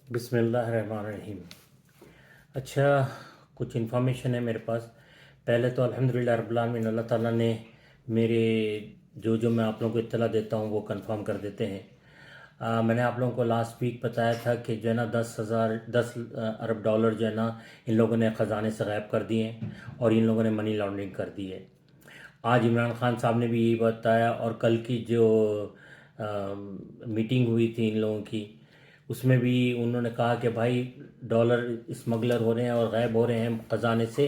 बिस्मिल्लाहिर्रहमानिर्रहीम। अच्छा, कुछ इन्फॉर्मेशन है मेरे पास। पहले तो अल्हम्दुलिल्लाह रब्बिल आलमीन, अल्लाह ताला ने मेरे जो मैं आप लोगों को इत्तला देता हूँ वो कंफर्म कर देते हैं। मैंने आप लोगों को लास्ट वीक बताया था कि जो है ना 10 अरब डॉलर जो है ना इन लोगों ने ख़जाने से गायब कर दिए हैं और इन लोगों ने मनी लॉन्ड्रिंग कर दी है। आज इमरान खान साहब ने भी यही बताया और कल की जो मीटिंग हुई थी इन लोगों की, उसमें भी उन्होंने कहा कि भाई डॉलर स्मगलर हो रहे हैं और गायब हो रहे हैं ख़जाने से,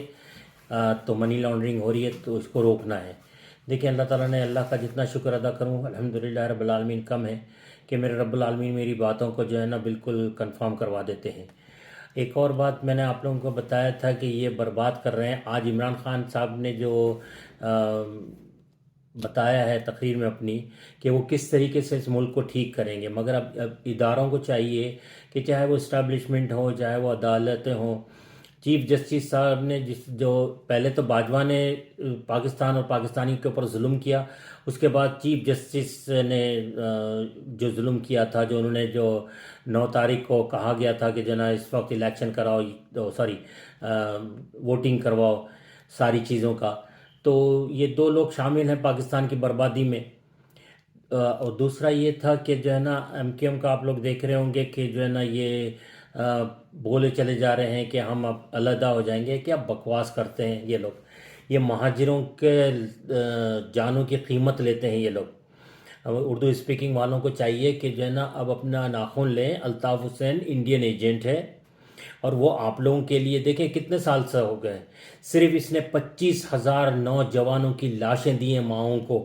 तो मनी लॉन्ड्रिंग हो रही है, तो इसको रोकना है। देखिए, अल्लाह ताला ने, अल्लाह का जितना शुक्र अदा करूं अल्हम्दुलिल्लाह रब्बिल आलमीन कम है कि मेरे रब्बुल आलमीन मेरी बातों को जो है ना बिल्कुल कंफर्म करवा देते हैं। एक और बात मैंने आप लोगों को बताया था कि ये बर्बाद कर रहे हैं। आज इमरान खान साहब ने जो बताया है तकरीर में अपनी कि वो किस तरीके से इस मुल्क को ठीक करेंगे, मगर अब इदारों को चाहिए कि चाहे वो इस्टेब्लिशमेंट हो, चाहे वो अदालतें हों। चीफ जस्टिस साहब ने जो पहले तो बाजवा ने पाकिस्तान और पाकिस्तानी के ऊपर जुल्म किया, उसके बाद चीफ जस्टिस ने जो जुल्म किया था, जो उन्होंने जो 9 तारीख को कहा गया था कि जना इस वक्त इलेक्शन कराओ, सॉरी वोटिंग करवाओ सारी चीज़ों का, तो ये 2 लोग शामिल हैं पाकिस्तान की बर्बादी में। और दूसरा ये था कि जो है ना एमक्यूएम का आप लोग देख रहे होंगे कि जो है ना ये बोले चले जा रहे हैं कि हम अब अलहदा हो जाएंगे। क्या बकवास करते हैं ये लोग। ये महाजिरों के जानों की कीमत लेते हैं ये लोग। अब उर्दू स्पीकिंग वालों को चाहिए कि जो है ना अब अपना नाखून लें। अल्ताफ़ हुसैन इंडियन एजेंट है और वो आप लोगों के लिए, देखें कितने साल से हो गए, सिर्फ इसने 25,000 नौजवानों की लाशें दी हैं, माओं को,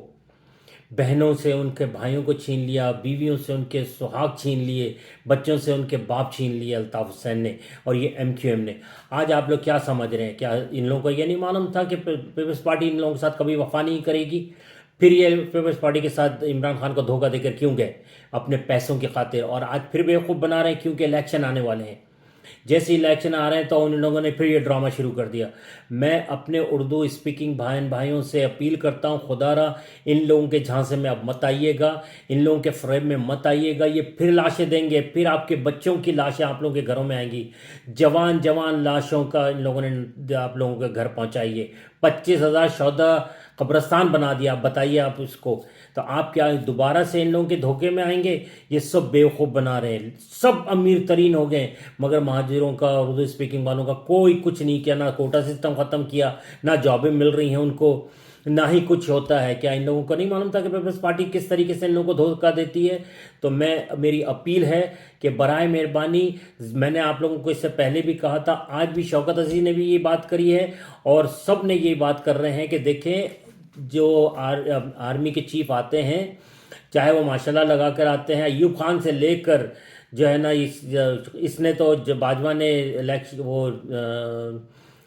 बहनों से उनके भाइयों को छीन लिया, बीवियों से उनके सुहाग छीन लिए, बच्चों से उनके बाप छीन लिए अल्ताफ़ हुसैन ने और ये एमक्यूएम ने। आज आप लोग क्या समझ रहे हैं? क्या इन लोगों को ये नहीं मालूम था कि पीपल्स पार्टी इन लोगों के साथ कभी वफा नहीं करेगी? फिर ये पीपल्स पार्टी के साथ इमरान खान को धोखा देकर क्यों गए? अपने पैसों की खातिर। और आज फिर बेवकूफ़ बना रहे हैं क्योंकि इलेक्शन आने वाले हैं। जैसे इलेक्शन आ रहे हैं तो उन लोगों ने फिर ये ड्रामा शुरू कर दिया। मैं अपने उर्दू स्पीकिंग भाइयों से अपील करता हूँ, खुदारा इन लोगों के झांसे में अब मत आइएगा, इन लोगों के फ्रेब में मत आइएगा। ये फिर लाशें देंगे, फिर आपके बच्चों की लाशें आप लोगों के घरों में आएंगी। जवान जवान लाशों का इन लोगों ने आप लोगों के घर पहुँचाइए। 25,000 शौदा कब्रस्तान बना दिया। आप बताइए आप उसको, तो आप क्या दोबारा से इन लोगों के धोखे में आएंगे? ये सब बेवकूफ़ बना रहे हैं, सब अमीर तरीन हो गए, मगर महाजिरों का, उर्दू स्पीकिंग वालों का कोई कुछ नहीं किया। ना कोटा सिस्टम ख़त्म किया, ना जॉबें मिल रही हैं उनको, ना ही कुछ होता है। क्या इन लोगों को नहीं मालूम था कि पीपल्स पार्टी किस तरीके से इन लोगों को धोखा देती है? तो मेरी अपील है कि बराए मेहरबानी, मैंने आप लोगों को इससे पहले भी कहा था, आज भी शौकत अजीज़ ने भी ये बात करी है और सब ने ये बात कर रहे हैं कि देखें, जो आर्मी के चीफ आते हैं, चाहे वो माशाल्लाह लगा कर आते हैं, अयूब खान से लेकर जो है ना इसने तो जब बाजवा ने इलेक्शन वो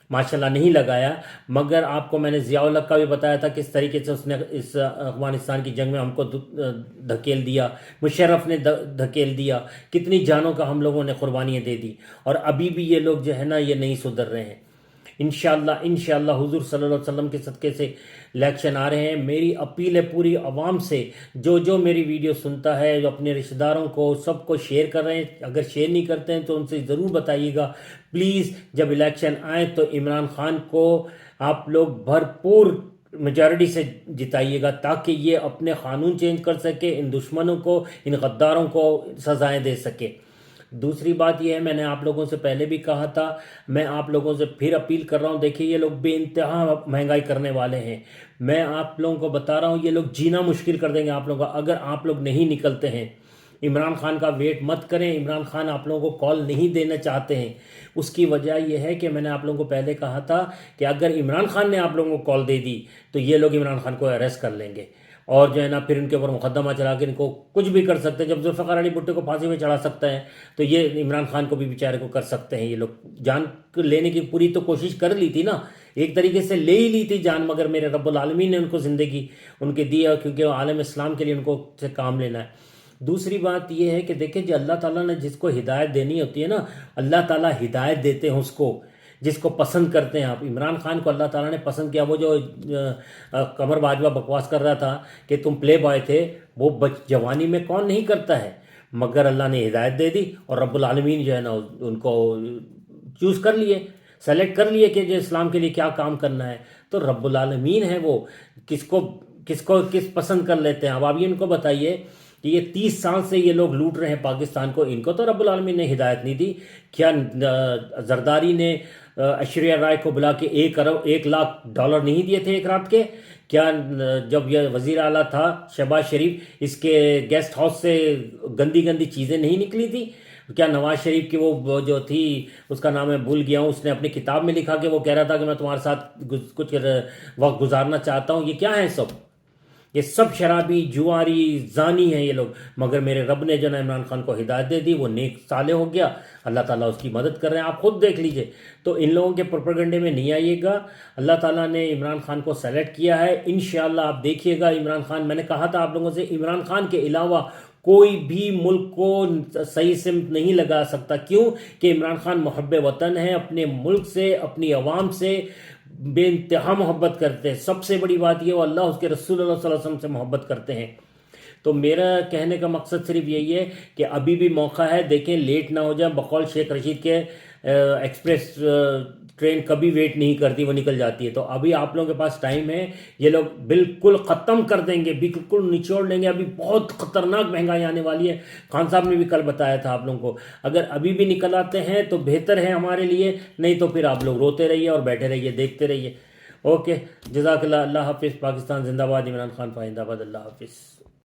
माशाल्लाह नहीं लगाया, मगर आपको मैंने ज़ियाउल हक का भी बताया था किस तरीके से उसने इस अफगानिस्तान की जंग में हमको धकेल दिया, मुशर्रफ ने धकेल दिया, कितनी जानों का हम लोगों ने कुर्बानियाँ दे दी। और अभी भी ये लोग जो है ना ये नहीं सुधर रहे हैं। इंशाअल्लाह हुजूर सल्लल्लाहु अलैहि वसल्लम के सदक़े से इलेक्शन आ रहे हैं। मेरी अपील है पूरी आवाम से, जो मेरी वीडियो सुनता है, जो अपने रिश्तेदारों को सबको शेयर कर रहे हैं, अगर शेयर नहीं करते हैं तो उनसे ज़रूर बताइएगा प्लीज़, जब इलेक्शन आए तो इमरान खान को आप लोग भरपूर मेजॉरिटी से जिताइएगा, ताकि ये अपने कानून चेंज कर सके, इन दुश्मनों को, इन गद्दारों को सजाएं दे सके। दूसरी बात यह है, मैंने आप लोगों से पहले भी कहा था, मैं आप लोगों से फिर अपील कर रहा हूँ, देखिए ये लोग बेइंतहा महंगाई करने वाले हैं। मैं आप लोगों को बता रहा हूँ, ये लोग जीना मुश्किल कर देंगे आप लोगों का अगर आप लोग नहीं निकलते हैं। इमरान खान का वेट मत करें। इमरान खान आप लोगों को कॉल नहीं देना चाहते हैं। उसकी वजह यह है कि मैंने आप लोगों को पहले कहा था कि अगर इमरान खान ने आप लोगों को कॉल दे दी तो ये लोग इमरान खान को अरेस्ट कर लेंगे और जो है ना फिर इनके ऊपर मुकदमा चला के इनको कुछ भी कर सकते हैं। जब जुल्फ़िकार अली भुट्टो को फांसी में चढ़ा सकते हैं तो ये इमरान खान को भी बेचारे को कर सकते हैं। ये लोग जान लेने की पूरी तो कोशिश कर ली थी ना, एक तरीके से ले ही ली थी जान, मगर मेरे रब्बुल आलमीन ने उनको ज़िंदगी उनके दी है, क्योंकि आलम इस्लाम के लिए उनको से काम लेना है। दूसरी बात यह है कि देखिए, जो अल्लाह ताला ने जिसको हिदायत देनी होती है ना, अल्लाह ताला हिदायत देते हैं उसको जिसको पसंद करते हैं। आप इमरान खान को अल्लाह ताला ने पसंद किया। वो जो कमर बाजवा बकवास कर रहा था कि तुम प्ले बॉय थे, वो जवानी में कौन नहीं करता है। مگر اللہ نے ہدایت دے دی اور رب العالمین جو ہے نا ان کو چوز کر لیے، سلیکٹ کر لیے کہ جو اسلام کے لیے کیا کام کرنا ہے. تو رب العالمین ہے وہ کس پسند کر لیتے ہیں. اب آپ یہ ان کو بتائیے کہ یہ 30 سال سے یہ لوگ لوٹ رہے ہیں پاکستان کو، ان کو تو رب العالمین نے ہدایت نہیں دی. کیا زرداری نے ایشوریہ رائے کو بلا کے $1,00,000 نہیں دیے تھے ایک رات کے؟ کیا جب یہ وزیر اعلیٰ تھا شہباز شریف، اس کے گیسٹ ہاؤس سے گندی گندی چیزیں نہیں نکلی تھی؟ کیا نواز شریف کی وہ جو تھی، اس کا نام میں بھول گیا ہوں، اس نے اپنی کتاب میں لکھا کہ وہ کہہ رہا تھا کہ میں تمہارے ساتھ کچھ وقت گزارنا چاہتا ہوں؟ یہ کیا ہے سب؟ یہ سب شرابی، جواری، زانی ہیں یہ لوگ. مگر میرے رب نے جو نا عمران خان کو ہدایت دے دی، وہ نیک صالح ہو گیا، اللہ تعالیٰ اس کی مدد کر رہے ہیں. آپ خود دیکھ لیجئے. تو ان لوگوں کے پروپیگنڈے میں نہیں آئیے گا. اللہ تعالیٰ نے عمران خان کو سیلیکٹ کیا ہے. انشاءاللہ آپ دیکھیے گا عمران خان، میں نے کہا تھا آپ لوگوں سے، عمران خان کے علاوہ کوئی بھی ملک کو صحیح سمت نہیں لگا سکتا. کیوں؟ کہ عمران خان محب وطن ہے، اپنے ملک سے، اپنی عوام سے بے انتہا محبت کرتے ہیں. سب سے بڑی بات یہ وہ اللہ، اس کے رسول اللہ صلی اللہ علیہ وسلم سے محبت کرتے ہیں. تو میرا کہنے کا مقصد صرف یہی ہے کہ ابھی بھی موقع ہے، دیکھیں لیٹ نہ ہو جائے. بقول شیخ رشید کے ایکسپریس ٹرین کبھی ویٹ نہیں کرتی، وہ نکل جاتی ہے. تو ابھی آپ لوگوں کے پاس ٹائم ہے. یہ لوگ بالکل ختم کر دیں گے، بالکل نچوڑ لیں گے. ابھی بہت خطرناک مہنگائی آنے والی ہے. خان صاحب نے بھی کل بتایا تھا آپ لوگوں کو. اگر ابھی بھی نکل آتے ہیں تو بہتر ہے ہمارے لیے، نہیں تو پھر آپ لوگ روتے رہیے اور بیٹھے رہیے، دیکھتے رہیے. اوکے، جزاک اللہ. اللہ حافظ. پاکستان زندہ باد. عمران خان پائندہ باد. اللہ حافظ.